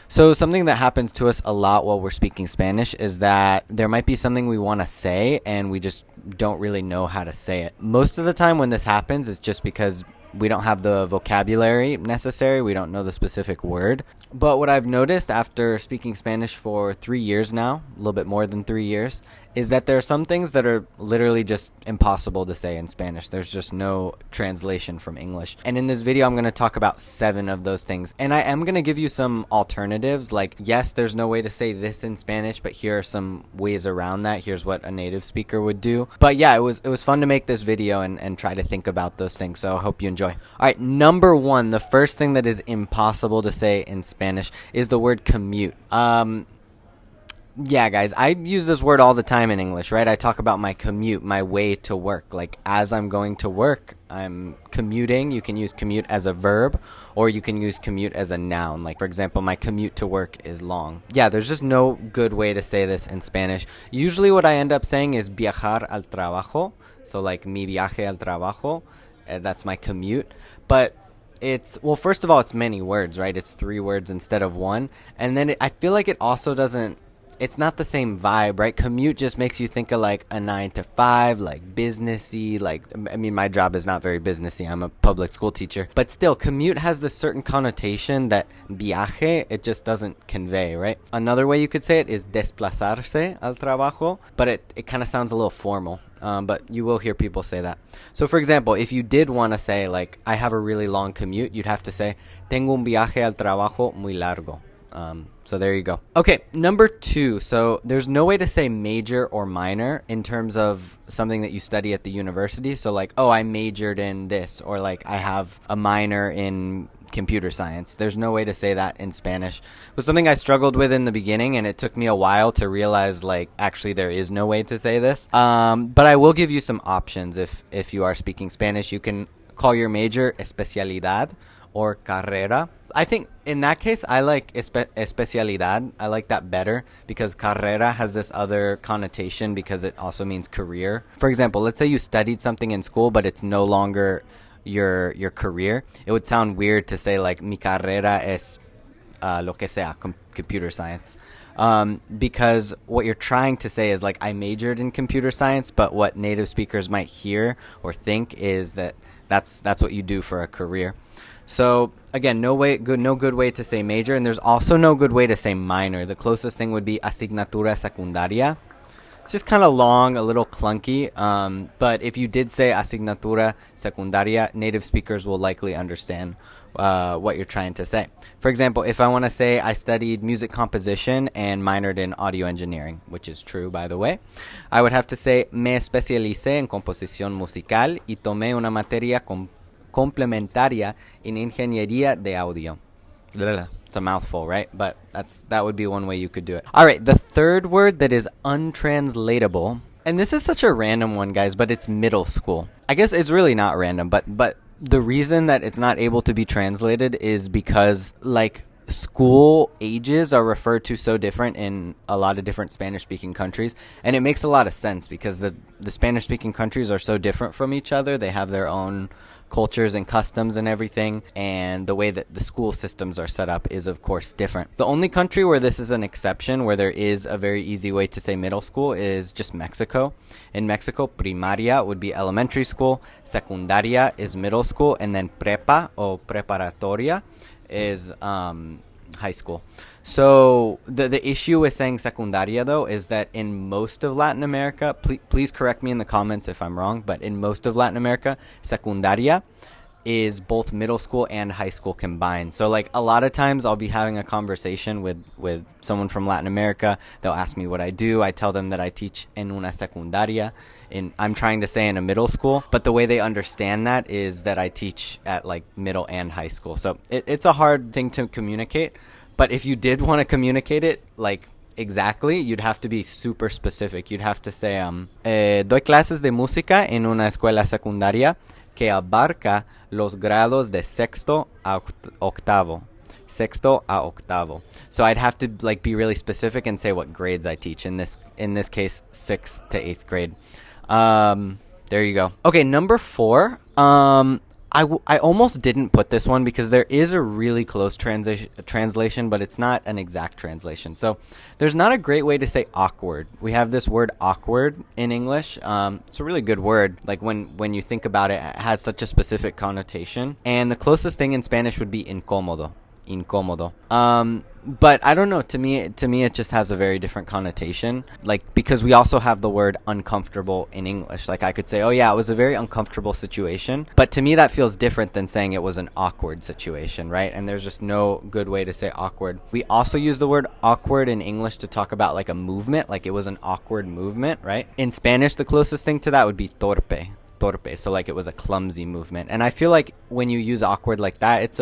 So something that happens to us a lot while we're speaking Spanish is that there might be something we want to say and we just don't really know how to say it. Most of the time when this happens, it's just because we don't have the vocabulary necessary. We don't know the specific word. But what I've noticed after speaking Spanish for 3 years now, a little bit more than 3 years, is that there are some things that are literally just impossible to say in Spanish. There's just no translation from English. And in this video, I'm going to talk about 7 of those things. And I am going to give you some alternatives. Like, yes, there's no way to say this in Spanish, but here are some ways around that. Here's what a native speaker would do. But yeah, it was fun to make this video and try to think about those things. So I hope you enjoy. All right, number 1, the first thing that is impossible to say in Spanish is the word commute. Yeah, guys, I use this word all the time in English, right? I talk about my commute, my way to work. Like, as I'm going to work, I'm commuting. You can use commute as a verb, or you can use commute as a noun. Like, for example, my commute to work is long. Yeah, there's just no good way to say this in Spanish. Usually what I end up saying is viajar al trabajo. So, like, mi viaje al trabajo. That's my commute. But well, first of all, it's many words, right? It's 3 words instead of 1. And then I feel like it also doesn't, it's not the same vibe, right? Commute just makes you think of like a 9 to 5, like businessy, like, I mean, my job is not very businessy. I'm a public school teacher, but still commute has this certain connotation that viaje, it just doesn't convey, right? Another way you could say it is desplazarse al trabajo, but it kind of sounds a little formal. But you will hear people say that. So for example, if you did want to say like, I have a really long commute, you'd have to say, tengo un viaje al trabajo muy largo. So there you go. Okay, number 2. So there's no way to say major or minor in terms of something that you study at the university. So like, oh, I majored in this, or like I have a minor in computer science. There's no way to say that in Spanish. It was something I struggled with in the beginning, and it took me a while to realize like actually there is no way to say this. But I will give you some options if you are speaking Spanish. You can call your major especialidad or carrera. I think in that case, I like especialidad. I like that better because carrera has this other connotation because it also means career. For example, let's say you studied something in school, but it's no longer your career. It would sound weird to say like mi carrera es lo que sea, computer science. Because what you're trying to say is like I majored in computer science, but what native speakers might hear or think is that that's what you do for a career. So again, no good way to say major, and there's also no good way to say minor. The closest thing would be asignatura secundaria. It's just kind of long, a little clunky, but if you did say asignatura secundaria, native speakers will likely understand what you're trying to say. For example, if I want to say I studied music composition and minored in audio engineering, which is true, by the way, I would have to say me especialicé en composición musical y tomé una materia complementaria en ingeniería de audio. It's a mouthful, right? But that would be one way you could do it. All right, the third word that is untranslatable, and this is such a random one, guys, but it's middle school. I guess it's really not random, but the reason that it's not able to be translated is because like school ages are referred to so different in a lot of different Spanish-speaking countries, and it makes a lot of sense because the Spanish-speaking countries are so different from each other. They have their own cultures and customs and everything, and the way that the school systems are set up is of course different. The only country where this is an exception, where there is a very easy way to say middle school, is just Mexico. In Mexico, primaria would be elementary school, secundaria is middle school, and then prepa or preparatoria is high school. So the issue with saying secundaria, though, is that in most of Latin America, please correct me in the comments if I'm wrong, but in most of Latin America, secundaria is both middle school and high school combined. So like a lot of times I'll be having a conversation with someone from Latin America. They'll ask me what I do. I tell them that I teach en una secundaria, and I'm trying to say in a middle school, but the way they understand that is that I teach at like middle and high school. So it's a hard thing to communicate, but if you did want to communicate it like exactly, you'd have to be super specific. You'd have to say, doy clases de música en una escuela secundaria que abarca los grados de sexto a octavo. Sexto a octavo. So I'd have to like be really specific and say what grades I teach. In this case, 6th to 8th grade. There you go. Okay, number 4. I almost didn't put this one because there is a really close translation, but it's not an exact translation. So there's not a great way to say awkward. We have this word awkward in English. It's a really good word. Like when you think about it, it has such a specific connotation. And the closest thing in Spanish would be incómodo. Incómodo. But I don't know, to me it just has a very different connotation, like, because we also have the word uncomfortable in English. Like I could say, oh yeah, it was a very uncomfortable situation, but to me that feels different than saying it was an awkward situation, right? And there's just no good way to say awkward. We also use the word awkward in English to talk about like a movement, like it was an awkward movement, right? In Spanish, the closest thing to that would be torpe. So like it was a clumsy movement. And I feel like when you use awkward like that, it's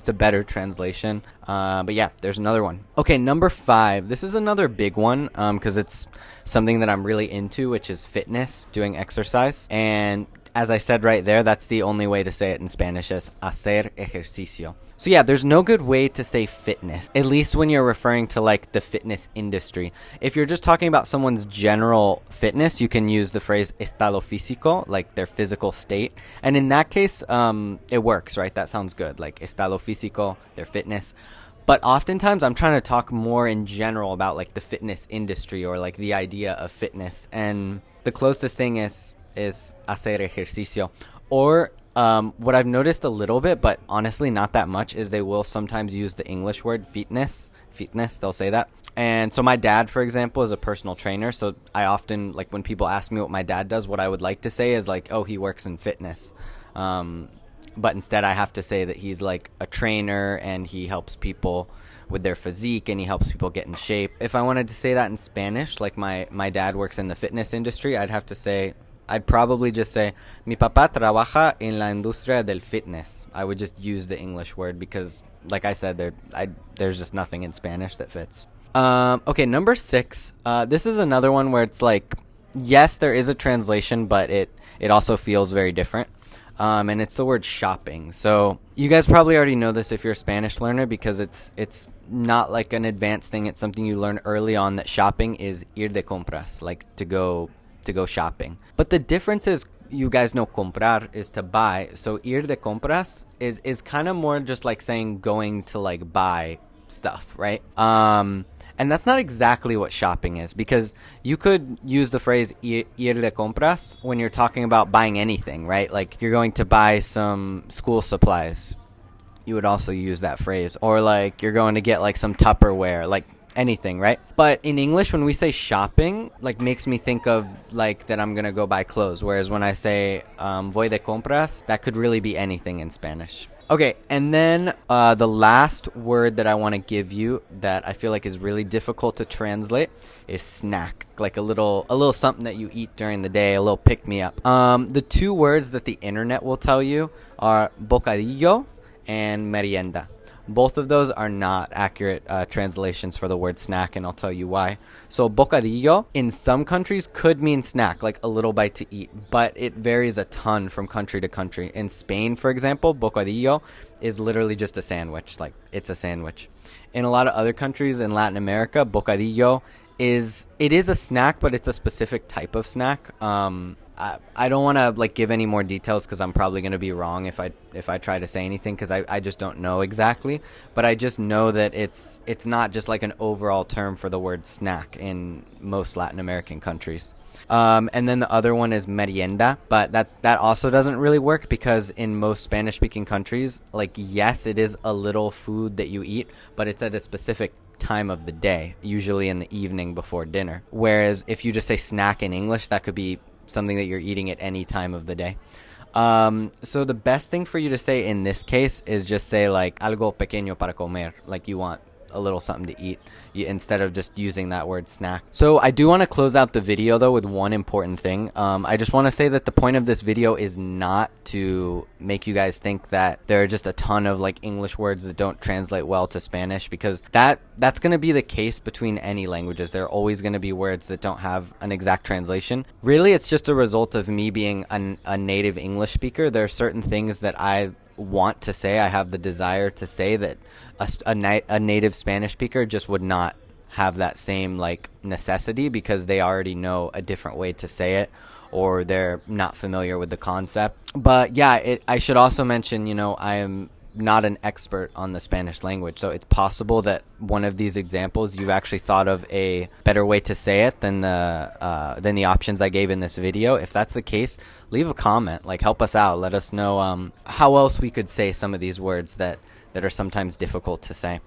a better translation. But yeah, there's another one. Okay, number 5. This is another big one because it's something that I'm really into, which is fitness, doing exercise. And as I said right there, that's the only way to say it in Spanish, is hacer ejercicio. So yeah, there's no good way to say fitness, at least when you're referring to like the fitness industry. If you're just talking about someone's general fitness, you can use the phrase estado físico, like their physical state. And in that case, it works, right? That sounds good, like estado físico, their fitness. But oftentimes I'm trying to talk more in general about like the fitness industry or like the idea of fitness. And the closest thing is hacer ejercicio. Or what I've noticed a little bit, but honestly not that much, is they will sometimes use the English word fitness, they'll say that. And so my dad, for example, is a personal trainer, so I often, like when people ask me what my dad does, what I would like to say is like, oh, he works in fitness. But instead I have to say that he's like a trainer and he helps people with their physique and he helps people get in shape. If I wanted to say that in Spanish, like my dad works in the fitness industry, I'd probably just say, mi papá trabaja en la industria del fitness. I would just use the English word because, like I said, there's just nothing in Spanish that fits. Okay, number 6. This is another one where it's like, yes, there is a translation, but it also feels very different. And it's the word shopping. So you guys probably already know this if you're a Spanish learner because it's not like an advanced thing. It's something you learn early on, that shopping is ir de compras, like to go shopping. But the difference is, you guys know comprar is to buy, so ir de compras is kind of more just like saying going to like buy stuff, right? And that's not exactly what shopping is, because you could use the phrase ir de compras when you're talking about buying anything, right? Like you're going to buy some school supplies, you would also use that phrase. Or like you're going to get like some Tupperware, like anything, right? But in English, when we say shopping, like makes me think of like that I'm gonna go buy clothes, whereas when I say voy de compras, that could really be anything in Spanish. Okay, and then the last word that I want to give you that I feel like is really difficult to translate is snack, like a little something that you eat during the day, a little pick-me-up. The 2 words that the internet will tell you are bocadillo and merienda. Both of those are not accurate translations for the word snack, and I'll tell you why. So bocadillo in some countries could mean snack, like a little bite to eat, but it varies a ton from country to country. In Spain, for example, bocadillo is literally just a sandwich, like it's a sandwich. In a lot of other countries in Latin America, bocadillo is a snack, but it's a specific type of snack. I don't want to like give any more details because I'm probably going to be wrong if I try to say anything, because I just don't know exactly. But I just know that it's not just like an overall term for the word snack in most Latin American countries. And then the other one is merienda, but that also doesn't really work, because in most Spanish-speaking countries, like, yes, it is a little food that you eat, but it's at a specific time of the day, usually in the evening before dinner. Whereas if you just say snack in English, that could be something that you're eating at any time of the day. So the best thing for you to say in this case is just say like algo pequeño para comer, like you want a little something to eat, instead of just using that word snack. So I do want to close out the video though with one important thing. I just want to say that the point of this video is not to make you guys think that there are just a ton of like English words that don't translate well to Spanish, because that's going to be the case between any languages. There are always going to be words that don't have an exact translation. Really, it's just a result of me being a native English speaker. There are certain things that I want to say, I have the desire to say, that a native Spanish speaker just would not have that same like necessity, because they already know a different way to say it, or they're not familiar with the concept. But yeah, I should also mention, I am not an expert on the Spanish language, so it's possible that one of these examples you've actually thought of a better way to say it than the options I gave in this video. If that's the case, leave a comment, like help us out, let us know how else we could say some of these words that are sometimes difficult to say.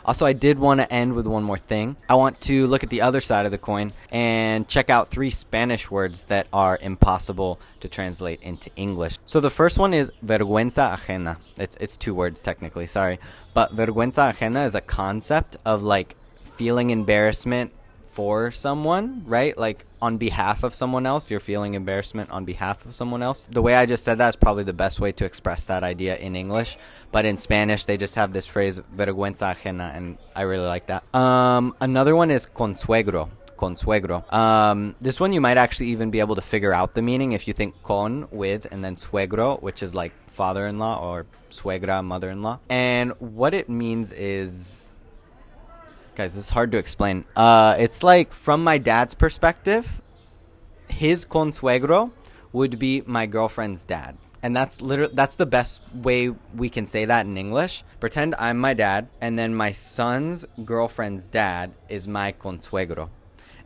Also, I did want to end with one more thing. I want to look at the other side of the coin and check out 3 Spanish words that are impossible to translate into English. So the first one is vergüenza ajena. It's 2 words technically, sorry. But vergüenza ajena is a concept of like feeling embarrassment for someone, right? Like on behalf of someone else, you're feeling embarrassment on behalf of someone else. The way I just said that is probably the best way to express that idea in English, but in Spanish they just have this phrase vergüenza ajena, and I really like that. Another one is consuegro. This one you might actually even be able to figure out the meaning if you think con, with, and then suegro, which is like father-in-law, or suegra, mother-in-law. And what it means is, guys, this is hard to explain. It's like, from my dad's perspective, his consuegro would be my girlfriend's dad. And that's the best way we can say that in English. Pretend I'm my dad, and then my son's girlfriend's dad is my consuegro.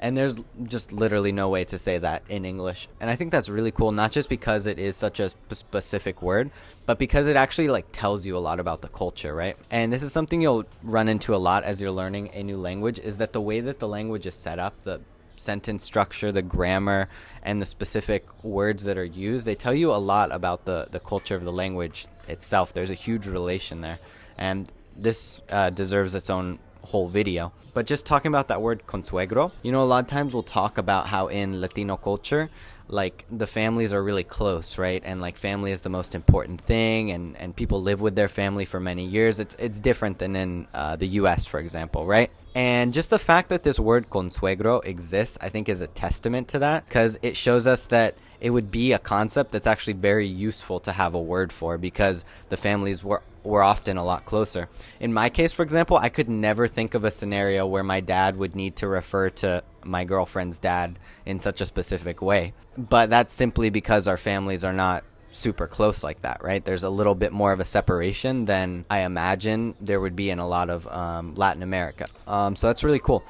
And there's just literally no way to say that in English. And I think that's really cool, not just because it is such a specific word, but because it actually like tells you a lot about the culture, right? And this is something you'll run into a lot as you're learning a new language, is that the way that the language is set up, the sentence structure, the grammar, and the specific words that are used, they tell you a lot about the culture of the language itself. There's a huge relation there. And this deserves its own whole video. But just talking about that word consuegro, a lot of times we'll talk about how in Latino culture, like the families are really close, right? And like family is the most important thing, and people live with their family for many years. It's different than in the US, for example, right? And just the fact that this word consuegro exists, I think, is a testament to that, because it shows us that it would be a concept that's actually very useful to have a word for, because the families were often a lot closer. In my case, for example, I could never think of a scenario where my dad would need to refer to my girlfriend's dad in such a specific way. But that's simply because our families are not super close like that, right? There's a little bit more of a separation than I imagine there would be in a lot of Latin America. So that's really cool.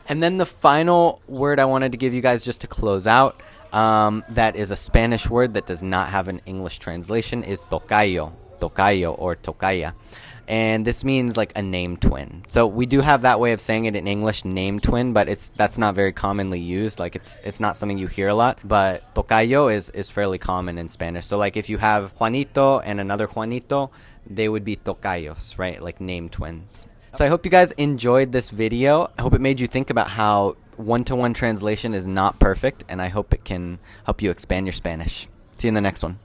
And then the final word I wanted to give you guys just to close out, that is a Spanish word that does not have an English translation, is tocayo or tocaya. And this means like a name twin. So we do have that way of saying it in English, name twin, but that's not very commonly used. Like it's not something you hear a lot, but tocayo is fairly common in Spanish. So like if you have Juanito and another Juanito, they would be tocayos, right? Like name twins. So I hope you guys enjoyed this video. I hope it made you think about how one-to-one translation is not perfect, and I hope it can help you expand your Spanish. See you in the next one.